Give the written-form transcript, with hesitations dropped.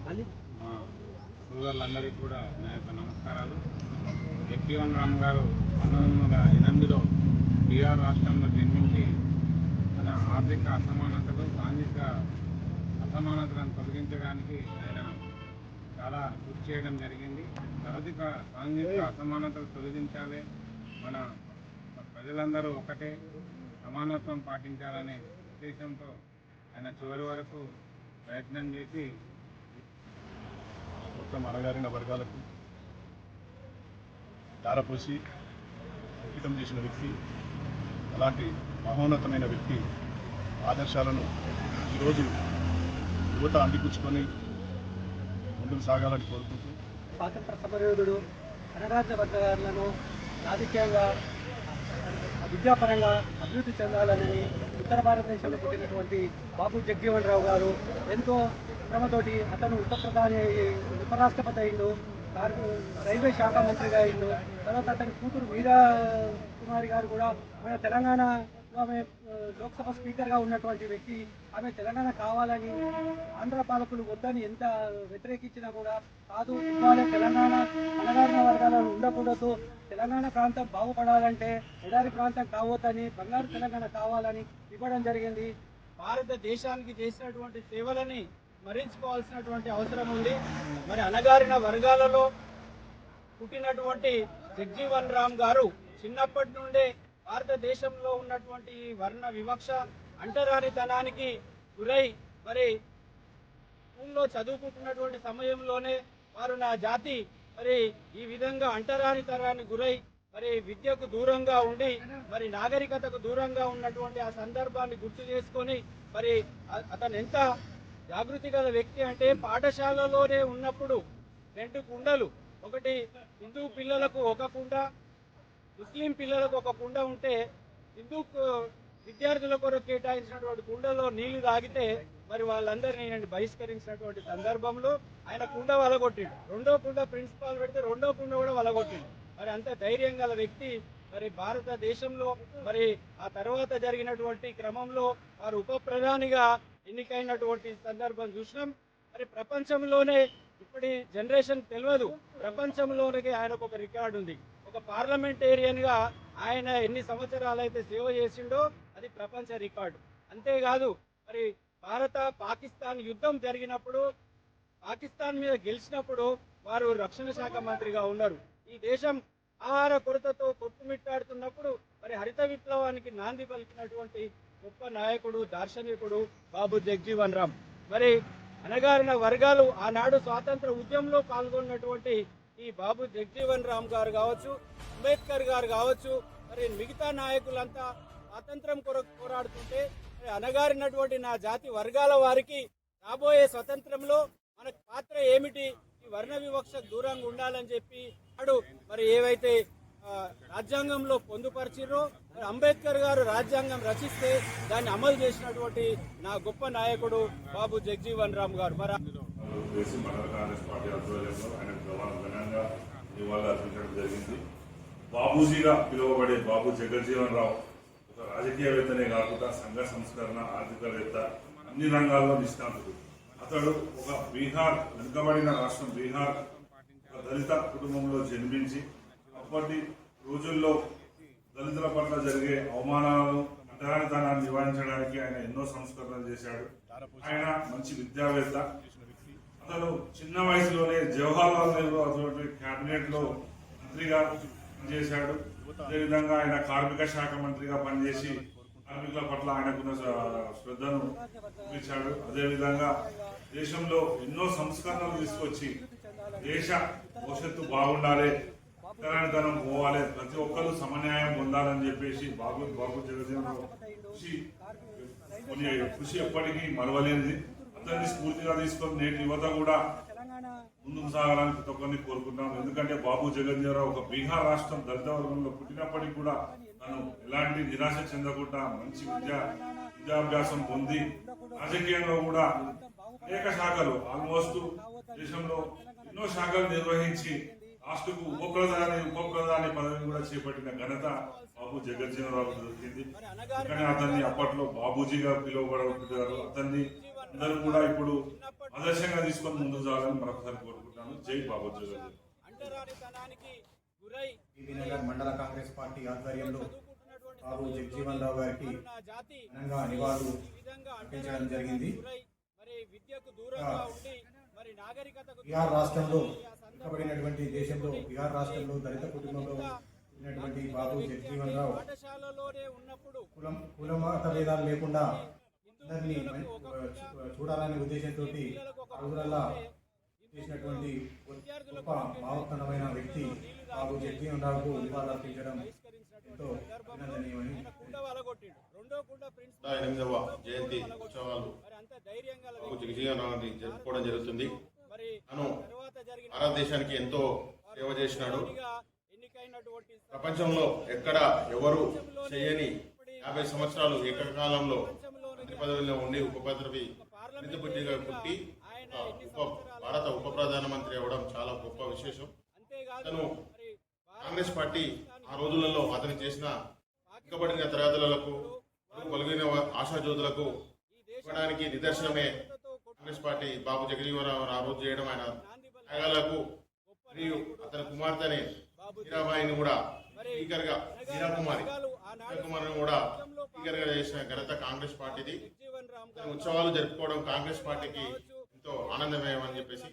మా సోదరులందరికీ కూడా నా యొక్క నమస్కారాలు. జగ్జీవన్ రామ్ గారు 1908లో బీహార్ రాష్ట్రంలో జన్మించి మన ఆర్థిక అసమానతలు, సాంఘిక అసమానతలను తొలగించడానికి ఆయన చాలా కృషి చేయడం జరిగింది. సాంఘిక అసమానతలు తొలగించాలి, మన ప్రజలందరూ ఒకటే సమానత్వం పాటించాలనే ఉద్దేశంతో ఆయన చివరి వరకు ప్రయత్నం చేసి మొత్తం అణగారిన వర్గాలకు దారపోసి అంకితం చేసిన వ్యక్తి. అలాంటి మహోన్నతమైన వ్యక్తి ఆదర్శాలను ఈరోజు యువత అందిపుచ్చుకొని ముందుకు సాగాలని కోరుకుంటూ, స్వాతంత్ర సమరయోధుడు, అణగారిన వర్గాలను రాజకీయంగా విద్యాపరంగా అభివృద్ధి చెందాలని ఉత్తర భారతదేశంలో పుట్టినటువంటి బాబు జగ్జీవన్ రావు గారు ఎంతో శ్రమతోటి అతను ఉపరాష్ట్రపతి అయిండు, రైల్వే శాఖ మంత్రిగా అయిండు. తర్వాత అతని కూతురు వీరా కుమారి గారు కూడా మన తెలంగాణ ఆమె లోక్సభ స్పీకర్గా ఉన్నటువంటి వ్యక్తి. ఆమె తెలంగాణ కావాలని ఆంధ్ర పాలకులు వద్దని ఎంత వ్యతిరేకించినా కూడా కాదు, ఇవాళ తెలంగాణ అణగారిన వర్గాలను ఉండకూడదు, తెలంగాణ ప్రాంతం బాగుపడాలంటే ఎడారి ప్రాంతం కావద్దని, బంగారు తెలంగాణ కావాలని ఇవ్వడం జరిగింది. భారతదేశానికి చేసినటువంటి సేవలని స్మరించుకోవాల్సినటువంటి అవసరం ఉంది. మరి అణగారిన వర్గాలలో పుట్టినటువంటి జగ్జీవన్ రామ్ గారు చిన్నప్పటి నుండే భారతదేశంలో ఉన్నటువంటి వర్ణ వివక్ష, అంటరానితనానికి గురై మరి స్కూల్లో చదువుకుంటున్నటువంటి సమయంలోనే వారు నా జాతి మరి ఈ విధంగా అంటరానితనానికి గురై మరి విద్యకు దూరంగా ఉండి మరి నాగరికతకు దూరంగా ఉన్నటువంటి ఆ సందర్భాన్ని గుర్తు చేసుకొని మరి అతను ఎంత జాగృతి గల వ్యక్తి అంటే పాఠశాలలోనే ఉన్నప్పుడు 2 కుండలు, ఒకటి హిందూ పిల్లలకు ఒక కుండ, ముస్లిం పిల్లలకు ఒక కుండ ఉంటే హిందూ విద్యార్థుల కొరకు కేటాయించినటువంటి కుండలో నీళ్లు తాగితే మరి వాళ్ళందరినీ బహిష్కరించినటువంటి సందర్భంలో ఆయన కుండ వలగొట్టిండు. 2వ కుండ ప్రిన్సిపాల్ పెడితే 2వ కుండ కూడా వలగొట్టిండు. మరి అంత ధైర్యం గల వ్యక్తి మరి భారతదేశంలో మరి ఆ తర్వాత జరిగినటువంటి క్రమంలో వారు ఉప ప్రధానిగా ఎన్నికైనటువంటి సందర్భం చూసినాం. మరి ప్రపంచంలోనే ఇప్పటి జనరేషన్ తెలియదు, ప్రపంచంలోనే ఆయనకు ఒక రికార్డు ఉంది. ఒక పార్లమెంటేరియన్గా ఆయన ఎన్ని సంవత్సరాలు అయితే సేవ చేసిండో అది ప్రపంచ రికార్డు. అంతేకాదు మరి పాకిస్తాన్ యుద్ధం జరిగినప్పుడు, పాకిస్తాన్ మీద గెలిచినప్పుడు వారు రక్షణ శాఖ మంత్రిగా ఉన్నారు. ఈ దేశం ఆహార కొరతతో కొట్టుమిట్టాడుతున్నప్పుడు మరి హరిత విప్లవానికి నాంది పలికినటువంటి గొప్ప నాయకుడు, దార్శనికుడు బాబు జగ్జీవన్ రామ్. మరి అణగారిన వర్గాలు ఆనాడు స్వాతంత్ర ఉద్యమంలో పాల్గొన్నటువంటి ఈ బాబు జగ్జీవన్ రామ్ గారు కావచ్చు, అంబేద్కర్ గారు కావచ్చు, మరి మిగతా నాయకులంతా స్వాతంత్రం కొరకు పోరాడుతుంటే మరి అణగారినటువంటి నా జాతి వర్గాల వారికి రాబోయే స్వతంత్రంలో మన పాత్ర ఏమిటి, ఈ వర్ణ వివక్షకు దూరంగా ఉండాలని చెప్పి మరి ఏవైతే రాజ్యాంగంలో పొందుపరిచిరో మరి అంబేద్కర్ గారు రాజ్యాంగం రచిస్తే దాన్ని అమలు చేసినటువంటి నా గొప్ప నాయకుడు బాబు జగ్జీవన్ రామ్ గారు. మరి జరిగింది. బాబూజీగా పిలువబడే బాబు జగజ్జీవన్ రావు ఒక రాజకీయవేత్తనే కాకుండా సంఘ సంస్కరణ, ఆర్థికవేత్త, అన్ని రంగాల్లో నిష్ణాతుడు. అతడు ఒక బీహార్, వెనుకబడిన రాష్ట్రం బీహార్, ఒక దళిత కుటుంబంలో జన్మించి అప్పటి రోజుల్లో దళితుల పట్ల జరిగే అవమానాలను, అంటరానితనాన్ని నివారించడానికి ఆయన ఎన్నో సంస్కరణలు చేశాడు. ఆయన మంచి విద్యావేత్త. అతను చిన్న వయసులోనే జవహర్లాల్ నెహ్రూ అటువంటి క్యాబినెట్ లో మంత్రిగా పనిచేశాడు. అదేవిధంగా ఆయన కార్మిక శాఖ మంత్రిగా పనిచేసి కార్మికుల పట్ల ఆయనకున్న శ్రద్ధను చూపించాడు. అదేవిధంగా దేశంలో ఎన్నో సంస్కరణలు తీసుకొచ్చి దేశ భవిష్యత్తు బాగుండాలి, అంటరానితనం పోవాలి, ప్రతి ఒక్కరు సమన్యాయం పొందాలని చెప్పేసి బాబు జగజ్జీవన్ కృషి ఎప్పటికీ మరవలేనిది. అతన్ని స్ఫూర్తిగా తీసుకొని నేటి యువత కూడా ముందుకు సాగాలని ప్రతి ఒక్కరిని కోరుకుంటున్నాం. ఎందుకంటే బాబు జగజ్జీవన్ రావు ఒక బీహార్ రాష్ట్రం దళిత వర్గంలో పుట్టినప్పటికీ కూడా తను ఎలాంటి నిరాశ చెందకుండా మంచి విద్యాభ్యాసం పొంది రాజకీయంలో కూడా అనేక శాఖలు, ఆల్మోస్ట్ దేశంలో ఎన్నో శాఖలు నిర్వహించి రాష్ట్రకు ఉప ప్రధాని పదవిని కూడా చేపట్టిన ఘనత బాబు జగజ్జీవన్ రావు దొరికింది. కానీ అతన్ని అప్పట్లో బాబూజీగా పిలువబడారు. అతన్ని అందరూ కూడా ఇప్పుడు ఆదర్శంగా తీసుకొని ముందుకు సాగాలని మరొకసారి కోరుకుంటున్నాను. జై బాబు జగన్. అంటరానితనానికి గురై బీబీనగర్ మండల కాంగ్రెస్ పార్టీ ఆధ్వర్యంలో బాబు జగజీవన్ రావు గారికి జాతి ఘనంగా నివాళులు ఈ విధంగా అర్పించడం జరిగింది. గురై మరి విద్యకు దూరంగా ఉండి మరి నాగరికతకు బీహార్ రాష్ట్రంలో వెనుకబడినటువంటి దేశంలో బీహార్ రాష్ట్రంలో దళిత కుటుంబంలో ఉన్నటువంటి బాబు జగజీవన్ రావు పాఠశాలలోనే ఉన్నప్పుడు కులమత భేదాలు లేకుండా అందరినీ చూడాలనే ఉద్దేశంతో ఆ రోజులల్లా చేసినటువంటి గొప్ప భావోత్తమైన వ్యక్తి బాబు జగజీవన్ రావుకు నివాళులు అర్పించడం ఎంతో అభినందనీయమని 8వ జయంతి ఉత్సవాలు బాబు జగజీవన్ రావుని జరుపుకోవడం జరుగుతుంది. తను భారతదేశానికి ఎంతో సేవ చేసినాడు. ప్రపంచంలో ఎక్కడ ఎవరు చేయని 50 సంవత్సరాలు ఏకకాలంలో మంత్రి పదవిలో ఉండి ప్రతినిధిగా పుట్టి భారత ఉప ప్రధానమంత్రి అవ్వడం చాలా గొప్ప విశేషం. అతను కాంగ్రెస్ పార్టీ ఆ రోజులలో అతను చేసిన వెనుకబడిన తరగతులకు కలిగిన ఆశాజ్యోతులకు ఇవ్వడానికి నిదర్శనమే కాంగ్రెస్ పార్టీ బాబు జగజీవన్ రావు ఆ రోజు చేయడం. ఆయన త్యాగాలకు మరియు అతని కుమార్తెని హీరాబాయిని కూడా స్పీకర్ గా హీరాకుమారిని కూడా స్పీకర్ గా చేసిన ఘనత కాంగ్రెస్ పార్టీది. ఉత్సవాలు జరుపుకోవడం కాంగ్రెస్ పార్టీకి ఎంతో ఆనందమేమని చెప్పేసి